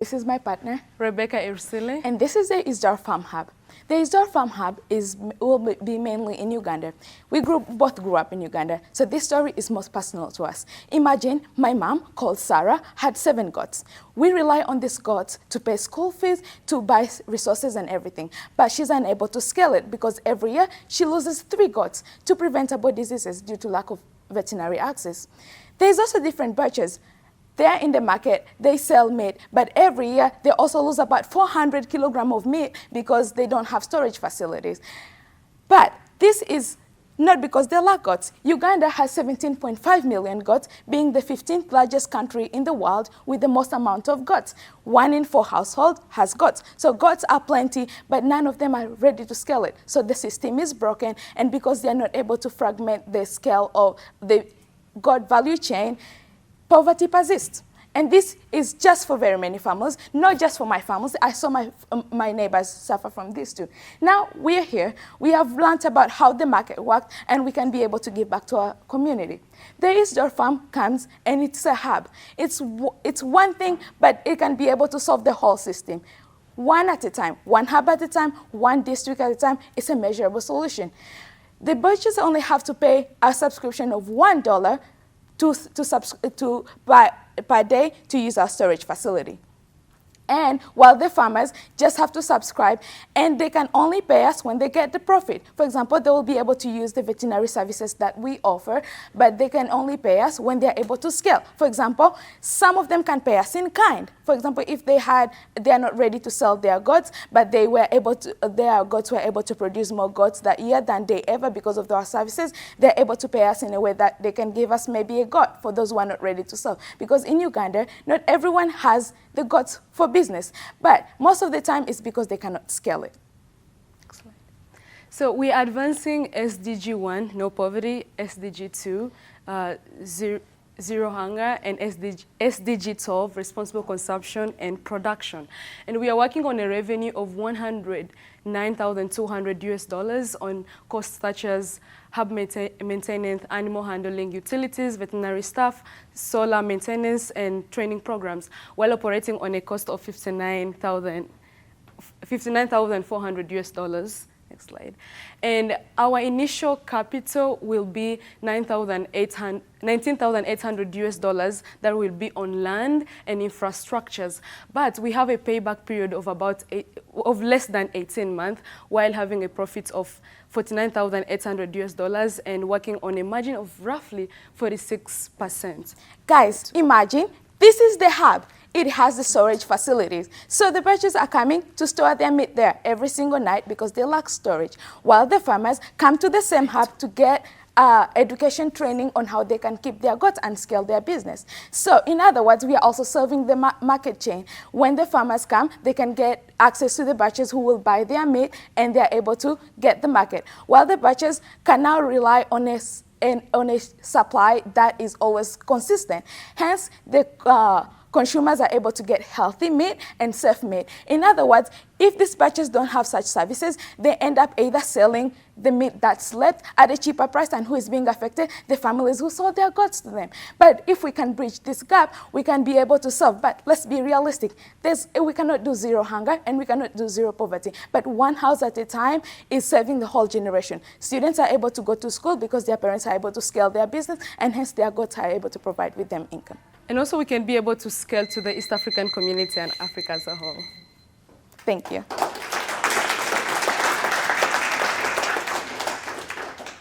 This is my partner, Rebecca Irsile. and this is the Isidor Farm Hub. The Isidor Farm Hub will be mainly in Uganda. We both grew up in Uganda, so this story is most personal to us. Imagine my mom, called Sarah, had 7 goats. We rely on these goats to pay school fees, to buy resources and everything, but she's unable to scale it because every year she loses 3 goats to preventable diseases due to lack of veterinary access. There's also different batches. They're in the market, they sell meat, but every year they also lose about 400 kilograms of meat because they don't have storage facilities. But this is not because they lack goats. Uganda has 17.5 million goats, being the 15th largest country in the world with the most amount of goats. 1 in 4 households has goats. So goats are plenty, but none of them are ready to scale it. So the system is broken, and because they're not able to fragment the scale of the goat value chain, poverty persists. And this is just for very many families, not just for my families. I saw my neighbors suffer from this too. Now we're here, we have learned about how the market works, and we can be able to give back to our community. The Isidor Farm comes and it's a hub. It's one thing, but it can be able to solve the whole system. One at a time, one hub at a time, one district at a time. It's a measurable solution. The butchers only have to pay a subscription of $1 per day to use our storage facility. And while the farmers just have to subscribe, and they can only pay us when they get the profit. For example, they will be able to use the veterinary services that we offer, but they can only pay us when they're able to scale. For example, some of them can pay us in kind. For example, if they are not ready to sell their goats, but their goats were able to produce more goats that year than they ever because of our services, they're able to pay us in a way that they can give us maybe a goat for those who are not ready to sell. Because in Uganda, not everyone has the goats for business, but most of the time it's because they cannot scale it. Excellent. So we're advancing SDG 1, no poverty, SDG 2, zero hunger, and SDG 12, responsible consumption and production. And we are working on a revenue of $109,200 on costs such as hub maintenance, animal handling, utilities, veterinary staff, solar maintenance, and training programs, while operating on a cost of $59,400. Next slide. And our initial capital will be $19,800 that will be on land and infrastructures. But we have a payback period of less than 18 months, while having a profit of $49,800 and working on a margin of roughly 46%. Guys, imagine this is the hub. It has the storage facilities. So the butchers are coming to store their meat there every single night because they lack storage, while the farmers come to the same hub to get education training on how they can keep their goats and scale their business. So in other words, we are also serving the market chain. When the farmers come, they can get access to the butchers who will buy their meat, and they're able to get the market, while the butchers can now rely on a supply that is always consistent. Hence, the consumers are able to get healthy meat and safe meat. In other words, if these butchers don't have such services, they end up either selling the meat that's left at a cheaper price, and who is being affected? The families who sold their goats to them. But if we can bridge this gap, we can be able to solve. But let's be realistic. We cannot do zero hunger, and we cannot do zero poverty. But one house at a time is serving the whole generation. Students are able to go to school because their parents are able to scale their business, and hence their goats are able to provide with them income. And also we can be able to scale to the East African community and Africa as a whole. Thank you.